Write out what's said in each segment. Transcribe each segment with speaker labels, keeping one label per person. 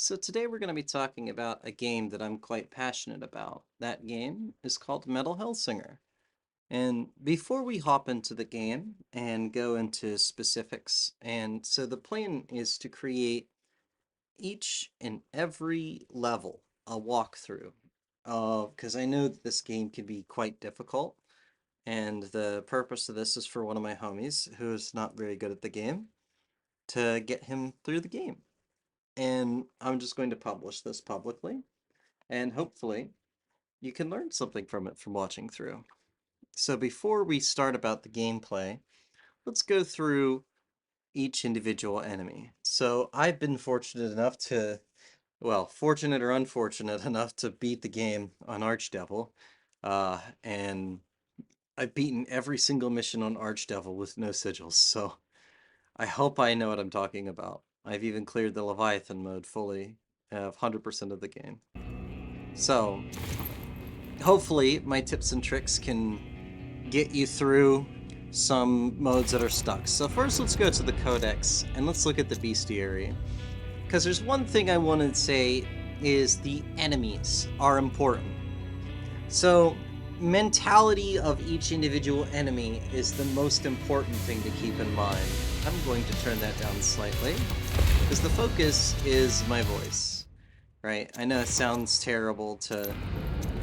Speaker 1: So today we're going to be talking about a game that I'm quite passionate about. That game is called Metal Hellsinger. And before we hop into the game and go into specifics, and so the plan is to create each and every level a walkthrough. Because I know that this game can be quite difficult, and the purpose of this is for one of my homies who's not very good at the game to get him through the game. And I'm just going to publish this publicly, and hopefully you can learn something from it from watching through. So before we start about the gameplay, let's go through each individual enemy. So I've been fortunate enough to, well, fortunate or unfortunate enough to beat the game on Archdevil, and I've beaten every single mission on Archdevil with no sigils, so I hope I know what I'm talking about. I've even cleared the Leviathan mode fully, 100% of the game. So, hopefully my tips and tricks can get you through some modes that are stuck. So first let's go to the Codex and let's look at the bestiary. Because there's one thing I want to say is the enemies are important. So mentality of each individual enemy is the most important thing to keep in mind. I'm going to turn that down slightly because the focus is my voice, right? I know it sounds terrible to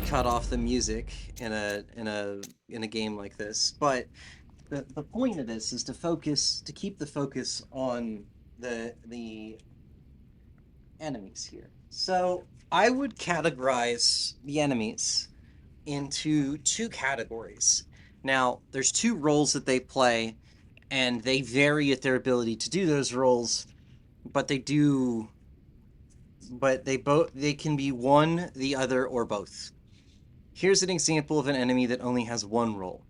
Speaker 1: cut off the music in a game like this, but the point of this is to keep the focus on the enemies here. So I would categorize the enemies into two categories. Now, there's two roles that they play, and they vary at their ability to do those roles, but they can be one, the other, or both. Here's an example of an enemy that only has one role.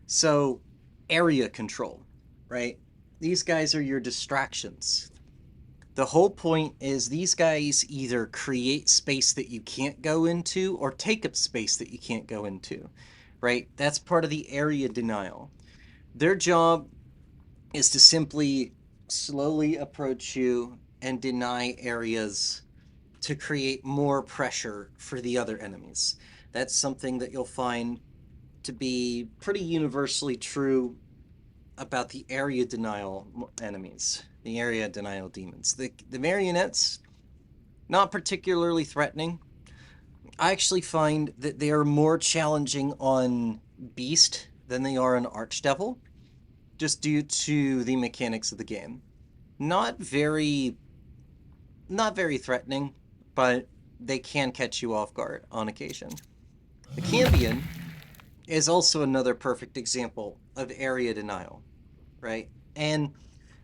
Speaker 1: So, area control, right? These guys are your distractions. The whole point is these guys either create space that you can't go into or take up space that you can't go into, right? That's part of the area denial. Their job is to simply slowly approach you and deny areas to create more pressure for the other enemies. That's something that you'll find to be pretty universally true about the area denial enemies, the area denial demons. The marionettes, not particularly threatening. I actually find that they are more challenging on Beast than they are on Archdevil, just due to the mechanics of the game. Not very, not very threatening, but they can catch you off guard on occasion. The Cambion is also another perfect example of area denial, right? And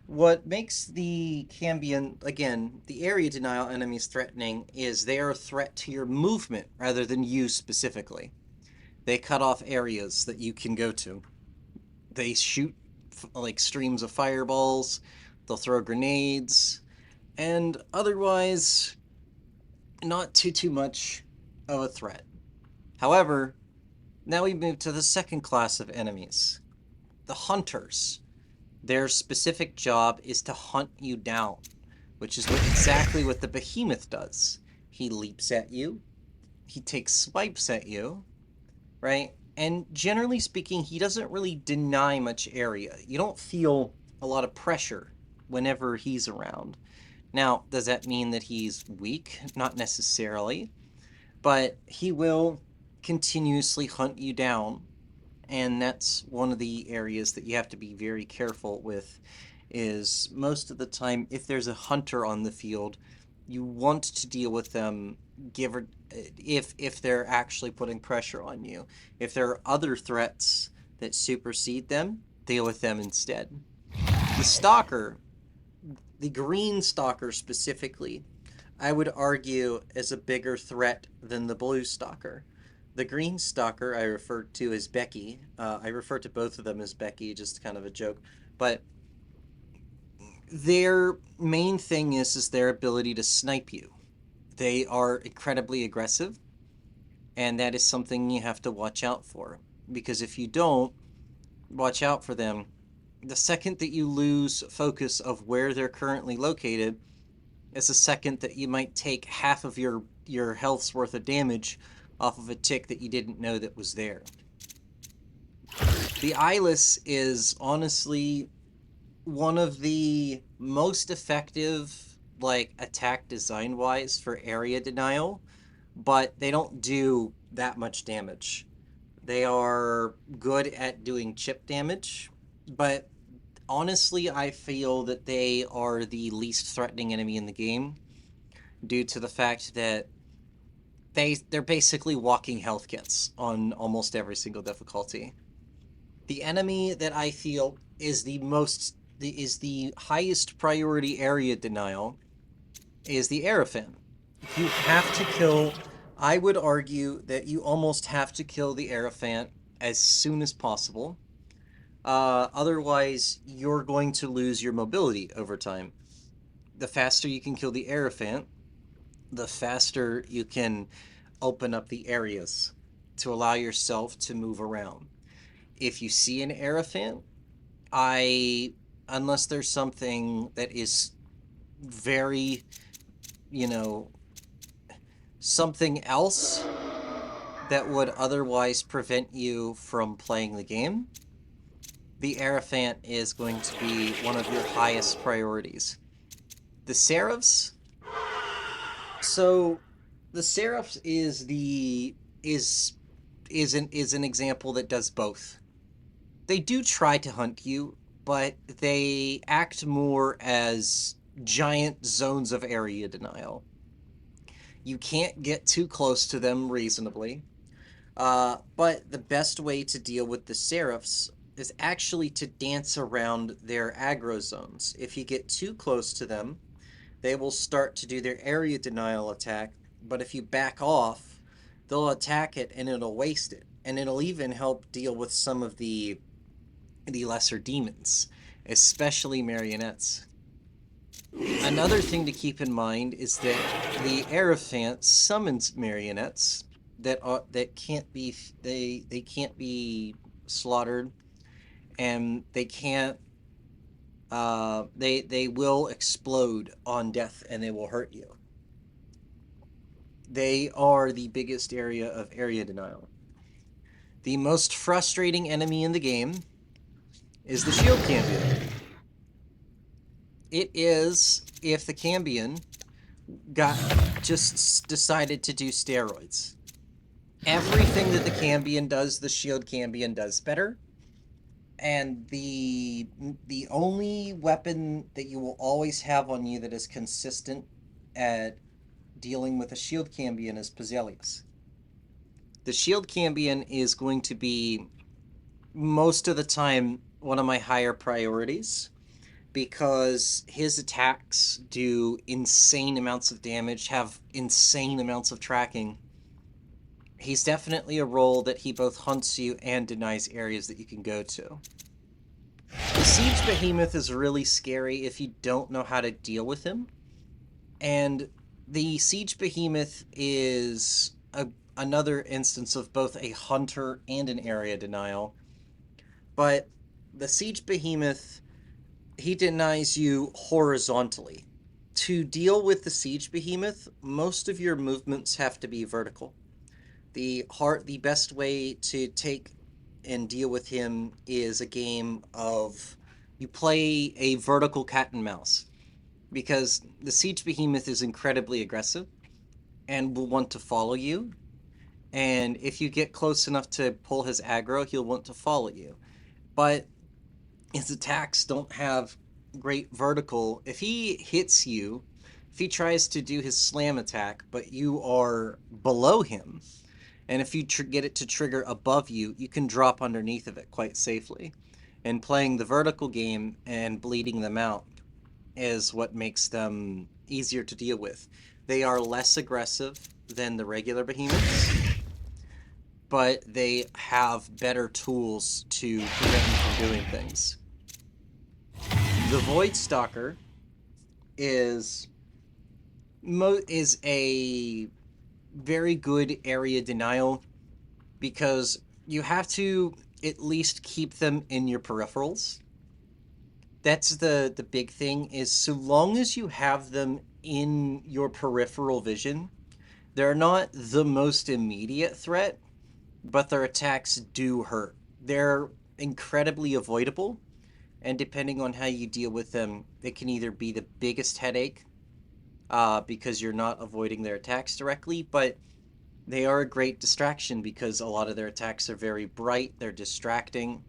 Speaker 1: what makes the Cambion, again, the area denial enemies threatening is they are a threat to your movement rather than you specifically. They cut off areas that you can go to. They shoot like streams of fireballs, they'll throw grenades, and otherwise, not too much of a threat. However, now we move to the second class of enemies, the hunters. Their specific job is to hunt you down, which is exactly what the behemoth does. He leaps at you, he takes swipes at you, right? And generally speaking, he doesn't really deny much area. You don't feel a lot of pressure whenever he's around. Now, does that mean that he's weak? Not necessarily, but he will continuously hunt you down, and that's one of the areas that you have to be very careful with. Is most of the time, if there's a hunter on the field, you want to deal with them give or if they're actually putting pressure on you. If there are other threats that supersede them, deal with them instead. The stalker, the green stalker specifically, I would argue is a bigger threat than the blue stalker. The green stalker I refer to as Becky. I refer to both of them as Becky, just kind of a joke. But their main thing is their ability to snipe you. They are incredibly aggressive, and that is something you have to watch out for. Because if you don't watch out for them, the second that you lose focus of where they're currently located, as a second that you might take half of your health's worth of damage off of a tick that you didn't know that was there. The eyeless is honestly one of the most effective, like, attack design wise for area denial, but they don't do that much damage. They are good at doing chip damage, but honestly, I feel that they are the least threatening enemy in the game due to the fact that they're basically walking health kits on almost every single difficulty. The enemy that I feel is the highest priority area denial is the Aerophant. You have to kill. I would argue that you almost have to kill the Aerophant as soon as possible. Otherwise, you're going to lose your mobility over time. The faster you can kill the Aerophant, the faster you can open up the areas to allow yourself to move around. If you see an Aerophant, unless there's something that is very, you know, something else that would otherwise prevent you from playing the game, the Aerophant is going to be one of your highest priorities. The Seraphs, so the Seraphs is an example that does both. They do try to hunt you, but they act more as giant zones of area denial. You can't get too close to them reasonably. But the best way to deal with the Seraphs is actually to dance around their aggro zones. If you get too close to them, they will start to do their area denial attack, but if you back off, they'll attack it and it'll waste it. And it'll even help deal with some of the lesser demons, especially marionettes. Another thing to keep in mind is that the Aerophant summons marionettes that can't be they can't be slaughtered, and they can't they will explode on death and they will hurt you. They are the biggest area of area denial. The most frustrating enemy in the game is the shield cambion. It is if the cambion got just decided to do steroids. Everything that the cambion does, the shield cambion does better. And the only weapon that you will always have on you that is consistent at dealing with a shield cambion is Pazelius. The shield cambion is going to be most of the time one of my higher priorities because his attacks do insane amounts of damage, have insane amounts of tracking. He's definitely a role that he both hunts you and denies areas that you can go to. The Siege Behemoth is really scary if you don't know how to deal with him. And the Siege Behemoth is another instance of both a hunter and an area denial. But the Siege Behemoth, he denies you horizontally. To deal with the Siege Behemoth, most of your movements have to be vertical. The best way to take and deal with him is a game of you play a vertical cat and mouse, because the Siege Behemoth is incredibly aggressive and will want to follow you. And if you get close enough to pull his aggro, he'll want to follow you. But his attacks don't have great vertical. If he hits you, if he tries to do his slam attack, but you are below him, and if you get it to trigger above you, you can drop underneath of it quite safely. And playing the vertical game and bleeding them out is what makes them easier to deal with. They are less aggressive than the regular behemoths, but they have better tools to prevent you from doing things. The Void Stalker is a very good area denial because you have to at least keep them in your peripherals. that's the big thing is so long as you have them in your peripheral vision, they're not the most immediate threat, but their attacks do hurt. They're incredibly avoidable, and depending on how you deal with them, it can either be the biggest headache because you're not avoiding their attacks directly, but they are a great distraction because a lot of their attacks are very bright, they're distracting,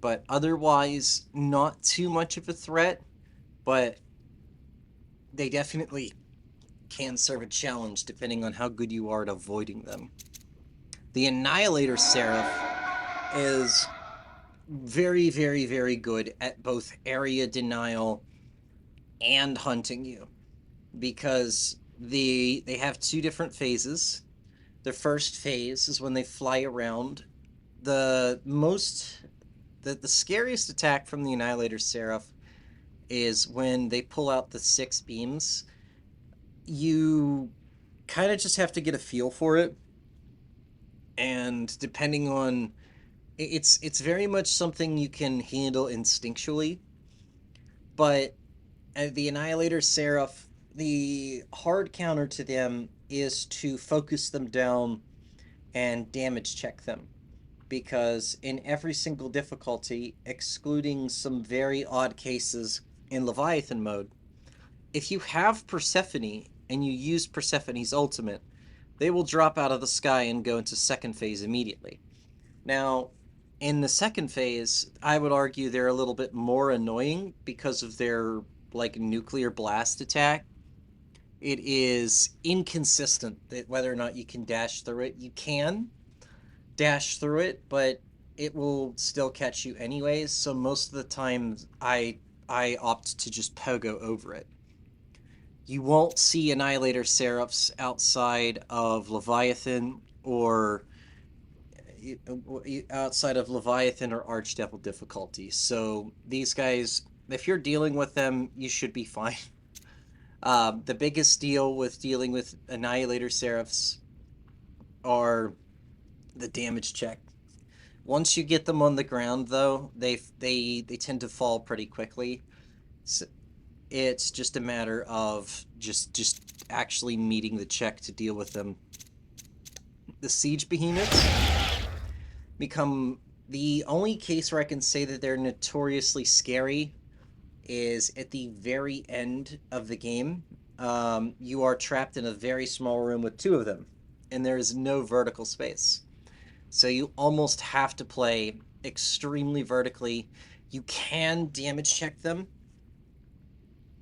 Speaker 1: but otherwise not too much of a threat, but they definitely can serve a challenge depending on how good you are at avoiding them. The Annihilator Seraph is very, very, very good at both area denial and hunting you because they have two different phases. The first phase is when they fly around. The most the scariest attack from the Annihilator Seraph is when they pull out the six beams. You kind of just have to get a feel for it, and depending on it's very much something you can handle instinctually, but the Annihilator Seraph, the hard counter to them is to focus them down and damage check them. Because in every single difficulty, excluding some very odd cases in Leviathan mode, if you have Persephone and you use Persephone's ultimate, they will drop out of the sky and go into second phase immediately. Now, in the second phase, I would argue they're a little bit more annoying because of their like nuclear blast attack. It is inconsistent that whether or not you can dash through it. You can dash through it, but it will still catch you anyways. So most of the time, I opt to just pogo over it. You won't see Annihilator Seraphs outside of Leviathan or Archdevil difficulty. So these guys, if you're dealing with them, you should be fine. The biggest deal with dealing with Annihilator Seraphs are the damage check. Once you get them on the ground, though, they tend to fall pretty quickly. So it's just a matter of just actually meeting the check to deal with them. The siege behemoths become the only case where I can say that they're notoriously scary is at the very end of the game. You are trapped in a very small room with two of them, and there is no vertical space. So you almost have to play extremely vertically. You can damage check them.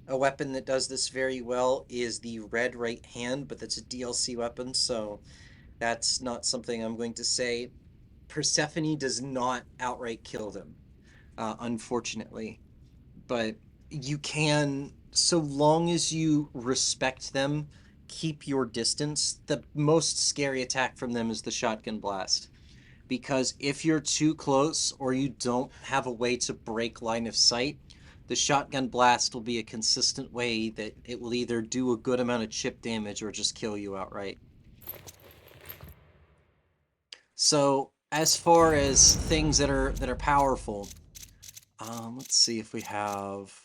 Speaker 1: A weapon that does this very well is the red right hand, but that's a DLC weapon, so that's not something I'm going to say. Persephone does not outright kill them, unfortunately. But you can, so long as you respect them, keep your distance. The most scary attack from them is the shotgun blast. Because if you're too close or you don't have a way to break line of sight, the shotgun blast will be a consistent way that it will either do a good amount of chip damage or just kill you outright. So as far as things that are powerful, let's see if we have,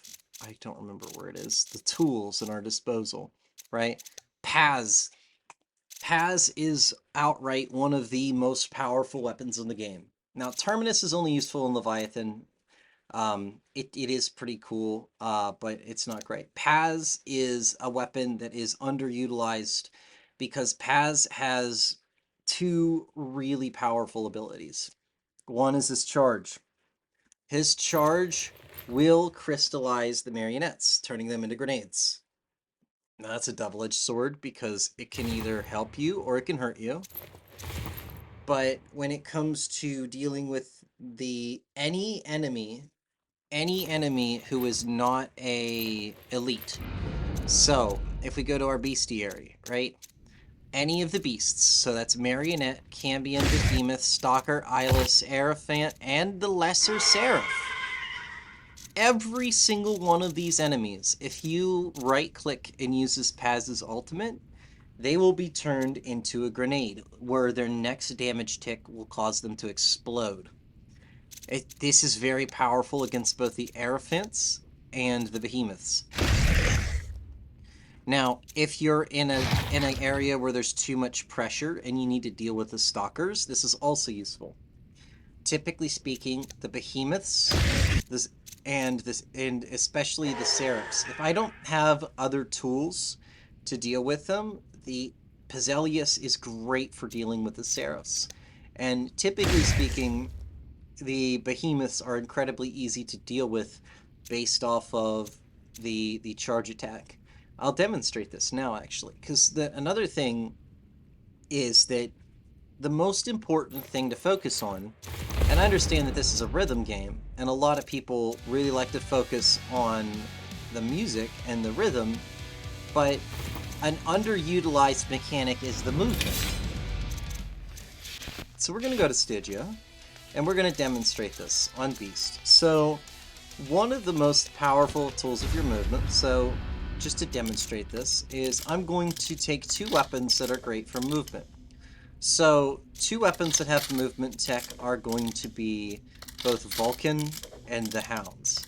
Speaker 1: I don't remember where it is, the tools in our disposal, right? Paz. Paz is outright one of the most powerful weapons in the game. Now, Terminus is only useful in Leviathan. It is pretty cool, but it's not great. Paz is a weapon that is underutilized because Paz has two really powerful abilities. One is his charge. His charge will crystallize the marionettes, turning them into grenades. Now that's a double-edged sword because it can either help you or it can hurt you. But when it comes to dealing with any enemy who is not a elite. So if we go to our bestiary, right? Any of the beasts, so that's Marionette, Cambion, Behemoth, Stalker, Eyeless, Aerophant, and the Lesser Seraph. Every single one of these enemies, if you right-click and use Paz's ultimate, they will be turned into a grenade, where their next damage tick will cause them to explode. This is very powerful against both the Aerophants and the behemoths. Now, if you're in an area where there's too much pressure and you need to deal with the stalkers, this is also useful. Typically speaking, the behemoths, and especially the seraphs. If I don't have other tools to deal with them, the Pizelius is great for dealing with the seraphs. And typically speaking, the behemoths are incredibly easy to deal with based off of the charge attack. I'll demonstrate this now, actually, because another thing is that the most important thing to focus on, and I understand that this is a rhythm game, and a lot of people really like to focus on the music and the rhythm, but an underutilized mechanic is the movement. So we're going to go to Stygia, and we're going to demonstrate this on Beast. So one of the most powerful tools of your movement, so just to demonstrate this, is I'm going to take two weapons that are great for movement. So two weapons that have movement tech are going to be both Vulcan and the Hounds.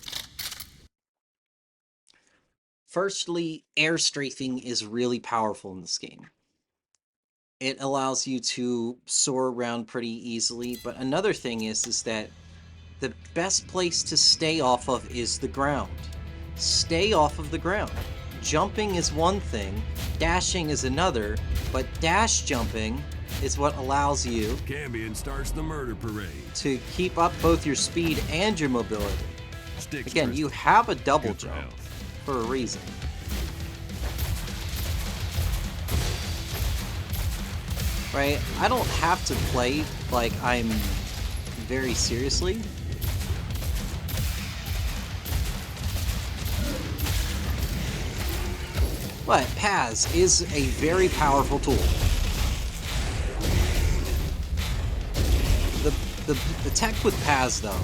Speaker 1: Firstly, air strafing is really powerful in this game. It allows you to soar around pretty easily, but another thing is that the best place to stay off of is the ground. Stay off of the ground. Jumping is one thing, dashing is another, but dash jumping is what allows you
Speaker 2: Cambion starts the murder parade
Speaker 1: to keep up both your speed and your mobility. Again, you have a double jump for a reason. Right? I don't have to play like I'm very seriously. But Paz is a very powerful tool. The tech with Paz, though,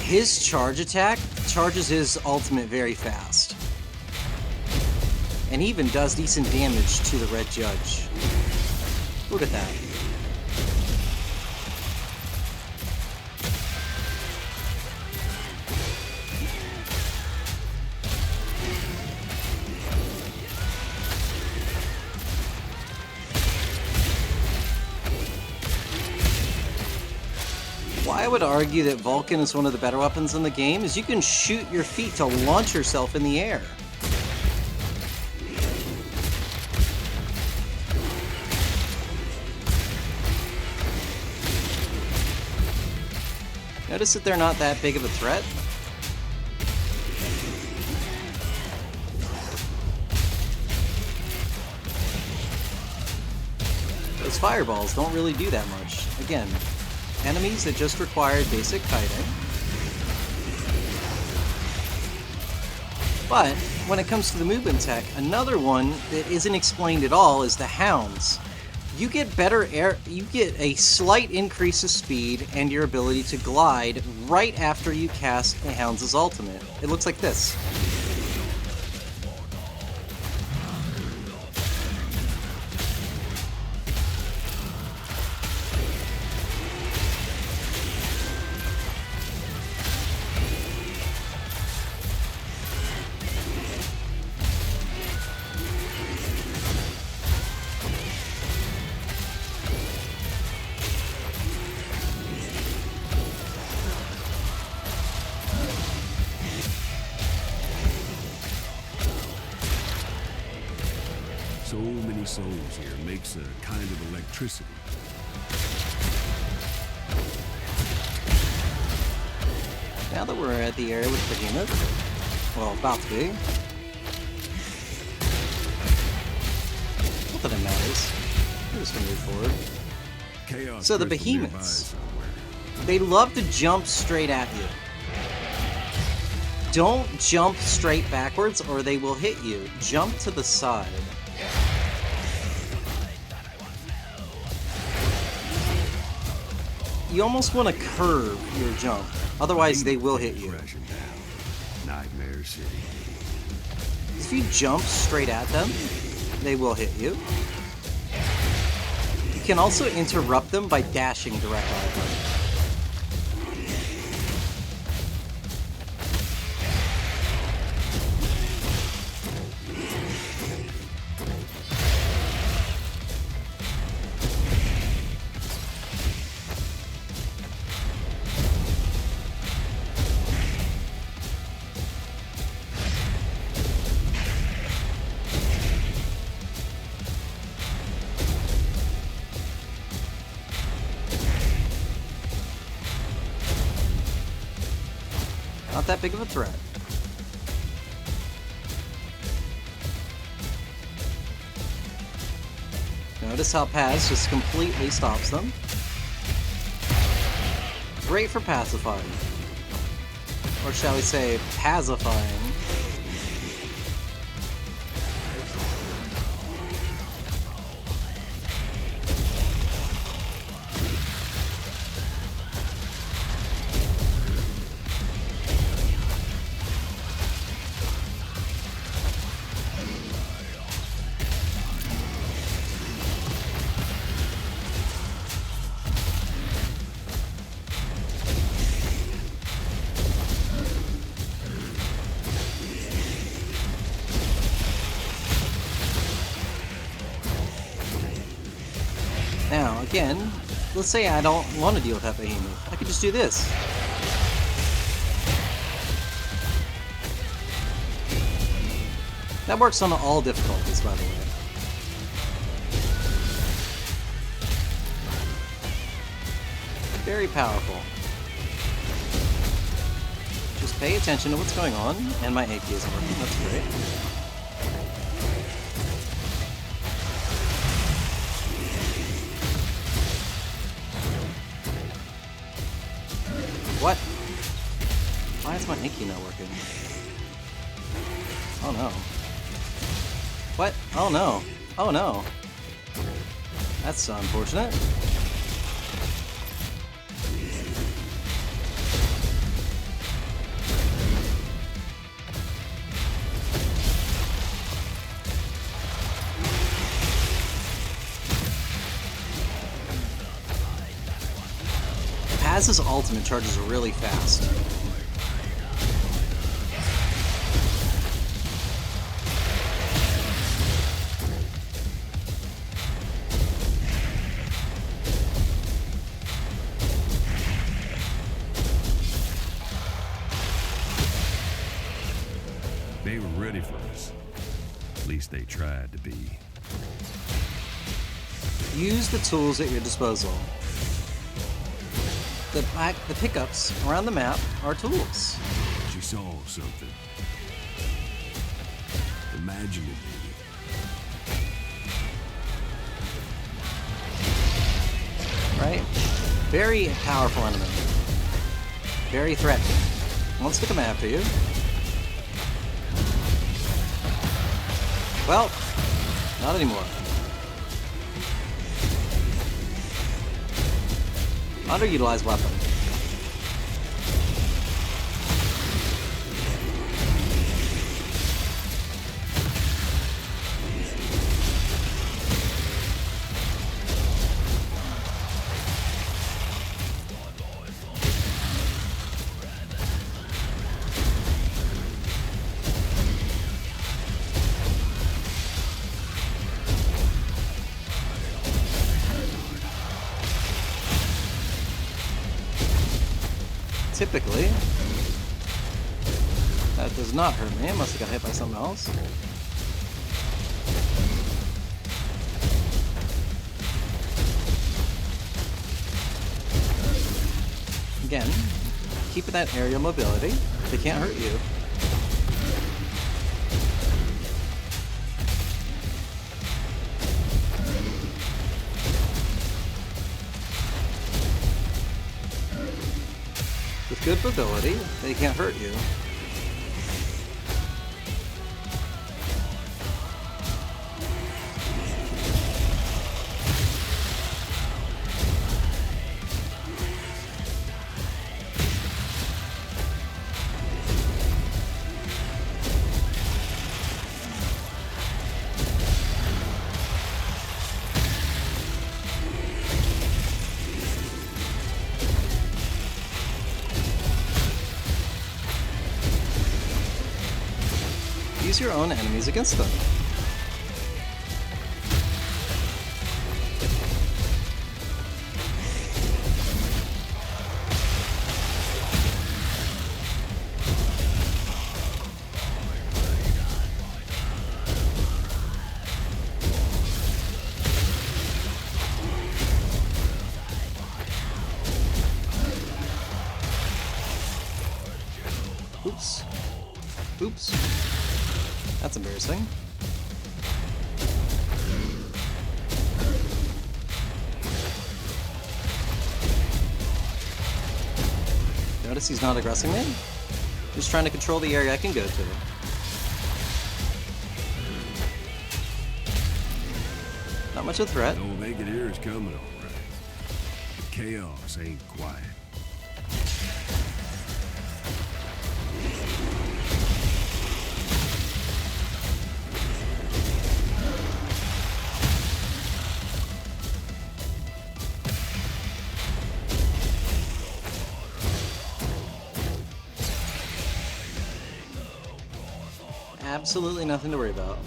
Speaker 1: his charge attack charges his ultimate very fast. And even does decent damage to the Red Judge. Look at that. Why I would argue that Vulcan is one of the better weapons in the game is you can shoot your feet to launch yourself in the air. Notice that they're not that big of a threat. Those fireballs don't really do that much. Again, enemies that just require basic kiting. But when it comes to the movement tech, another one that isn't explained at all is the Hounds. You get better air, you get a slight increase of speed and your ability to glide right after you cast the Hounds' ultimate. It looks like this.
Speaker 2: So many souls here makes a kind of electricity.
Speaker 1: Now that we're at the area with Behemoth, well, about to be. Not that it matters. We're just gonna move forward.
Speaker 2: Chaos
Speaker 1: So the
Speaker 2: crystal nearby
Speaker 1: Behemoths,
Speaker 2: somewhere.
Speaker 1: they love to jump straight at you. Don't jump straight backwards or they will hit you. Jump to the side. You almost want to curve your jump, otherwise they will hit you.
Speaker 2: Crashing down. Nightmare City.
Speaker 1: If you jump straight at them, they will hit you. You can also interrupt them by dashing directly at them. that big of a threat. Notice how Paz just completely stops them. Great for pacifying. Or shall we say, pacifying. Now, again, let's say I don't want to deal with that behemoth. I could just do this. That works on all difficulties, by the way. Very powerful. Just pay attention to what's going on, and my AK isn't working, that's great. What? Why is my Inky not working? Oh no. What? Oh no. Oh no. That's unfortunate. Paz's ultimate charges really fast.
Speaker 2: They were ready for us. At least they tried to be.
Speaker 1: Use the tools at your disposal. The pickups around the map are tools.
Speaker 2: She saw something. Imagine it.
Speaker 1: Right? Very powerful enemy. Very threatening. Wants to come after you. Well, not anymore. Underutilized weapon. Typically, that does not hurt me. I must have got hit by something else. Again, keep that aerial mobility. They can't hurt you. With good mobility, they can't hurt you. Use your own enemies against them. embarrassing. Notice he's not aggressing me? Just trying to control the area I can go to. Not much of a threat.
Speaker 2: No naked ear is coming, all right. The chaos ain't quiet.
Speaker 1: Absolutely nothing to worry about.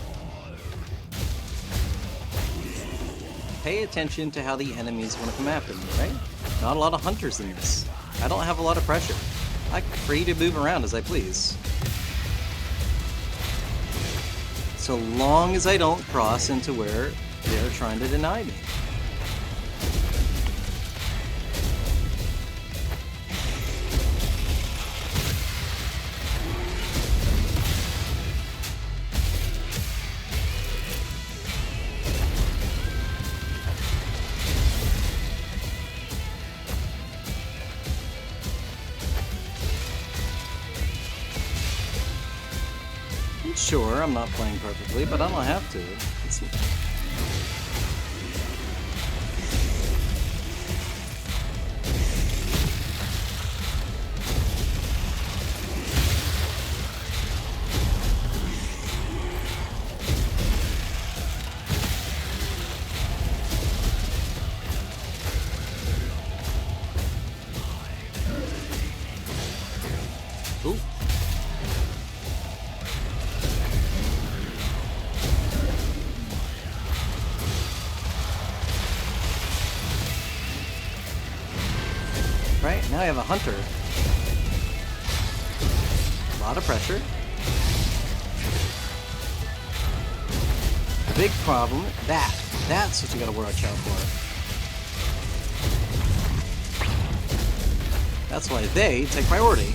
Speaker 1: Pay attention to how the enemies want to come after me, right? Not a lot of hunters in this. I don't have a lot of pressure. I'm free to move around as I please. So long as I don't cross into where they're trying to deny me. Sure, I'm not playing perfectly, but I don't have to. Ooh. Right, now I have a hunter. A lot of pressure. The big problem, that's what you gotta watch out for. That's why they take priority.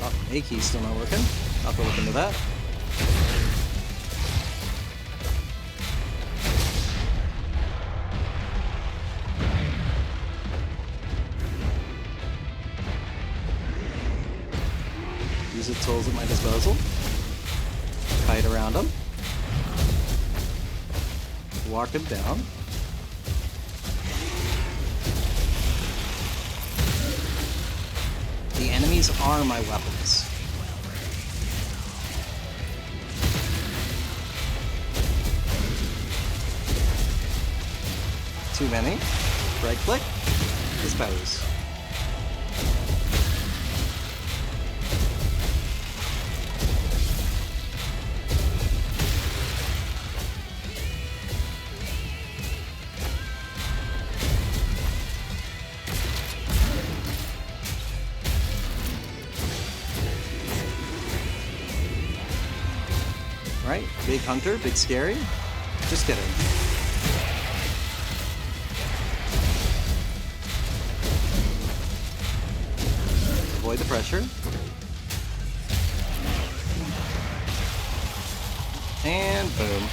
Speaker 1: Oh, A key's still not working. I'll have to look into that. Use the tools at my disposal. Kite around him. Walk him down. The enemies are my weapons. Too many. Right click. Dispose. Right? Big hunter, big scary. Just kidding. Avoid the pressure. And boom.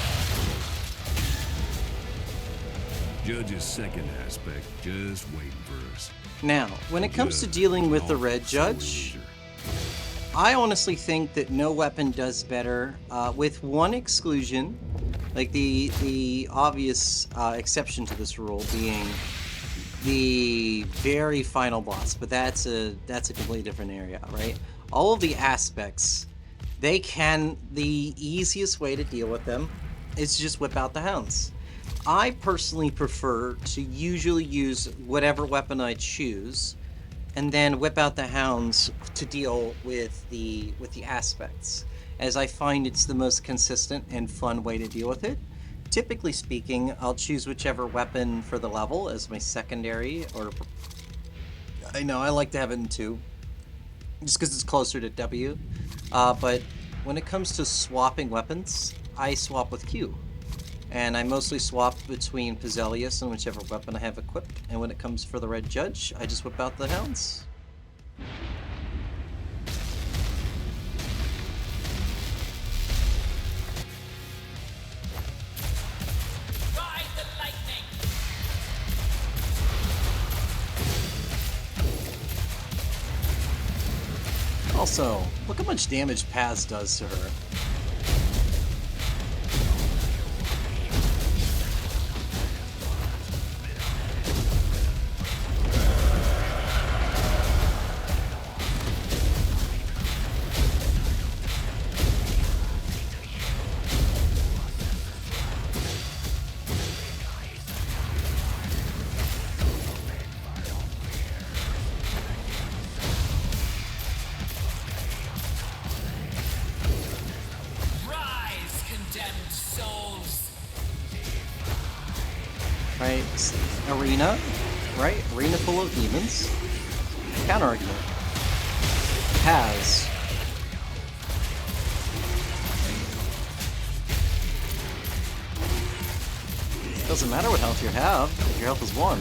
Speaker 2: Judge's second aspect just waiting for us.
Speaker 1: Now, when it comes to dealing with the red judge, I honestly think that no weapon does better, with one exclusion, like the obvious exception to this rule being the very final boss, but that's a completely different area, right? All of the aspects, the easiest way to deal with them is just whip out the hounds. I personally prefer to usually use whatever weapon I choose, and then whip out the hounds to deal with the aspects, as I find it's the most consistent and fun way to deal with it. Typically speaking, I'll choose whichever weapon for the level as my secondary, or I know I like to have it in 2, just because it's closer to W. But when it comes to swapping weapons, I swap with Q. And I mostly swap between Pizelius and whichever weapon I have equipped. And when it comes for the Red Judge, I just whip out the hounds. Also, look how much damage Paz does to her.
Speaker 3: Rise, condemned souls!
Speaker 1: Right? Arena, right? Arena full of demons. Counter argument. Paz. Doesn't matter what health you have, if your health is 1.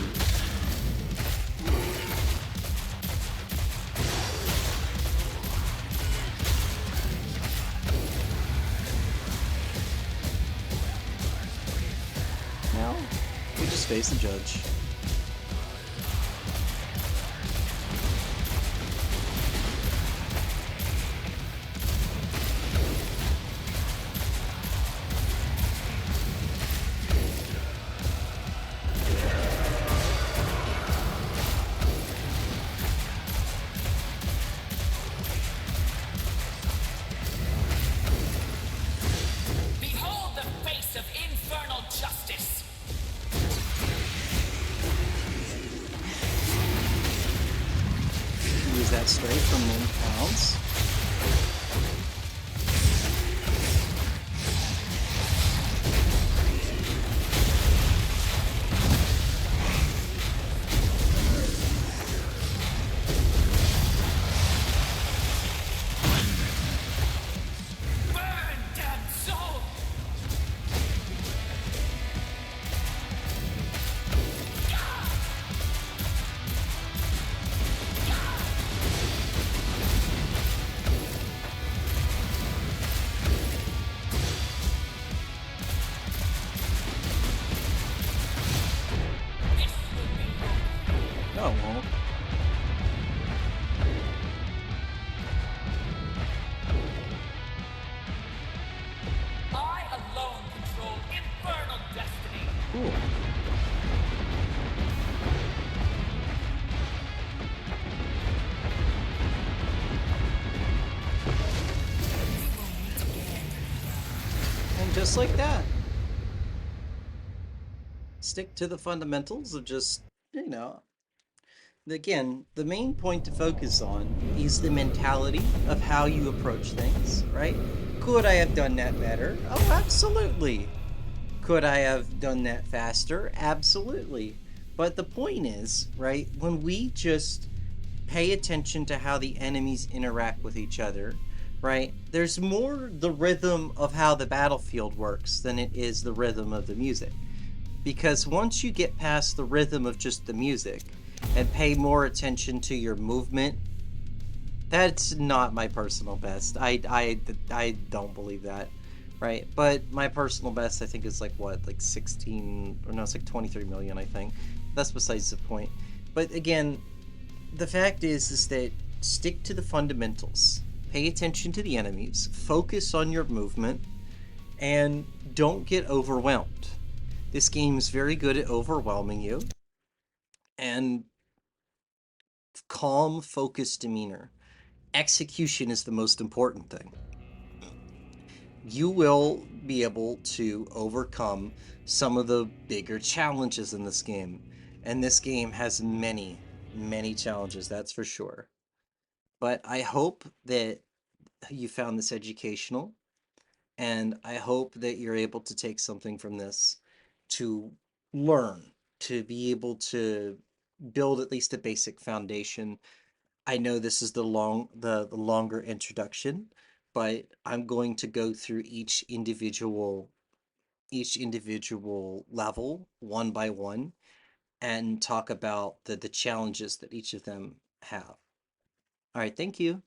Speaker 1: Now, we just face the judge.
Speaker 3: Behold the face of infernal justice!
Speaker 1: Use that straight from the pounds.
Speaker 3: Burn, damned soul!
Speaker 1: No, it won't.
Speaker 3: I alone control infernal destiny!
Speaker 1: Cool. And just like that, stick to the fundamentals of just, again, the main point to focus on is the mentality of how you approach things, right? Could I have done that better? Oh, absolutely. Could I have done that faster? Absolutely. But the point is, right, when we just pay attention to how the enemies interact with each other, right, there's more the rhythm of how the battlefield works than it is the rhythm of the music. Because once you get past the rhythm of just the music and pay more attention to your movement, that's not my personal best. I don't believe that, right? But my personal best, I think, is like what, like 16, or no, it's like 23 million, I think. That's besides the point. But again, the fact is that stick to the fundamentals. Pay attention to the enemies, focus on your movement, and don't get overwhelmed. This game is very good at overwhelming you, and calm, focused demeanor. Execution is the most important thing. You will be able to overcome some of the bigger challenges in this game. And this game has many, many challenges, that's for sure. But I hope that you found this educational, and I hope that you're able to take something from this to learn, to be able to build at least a basic foundation. I know this is the longer introduction, but I'm going to go through each individual level one by one and talk about the challenges that each of them have. All right, thank you.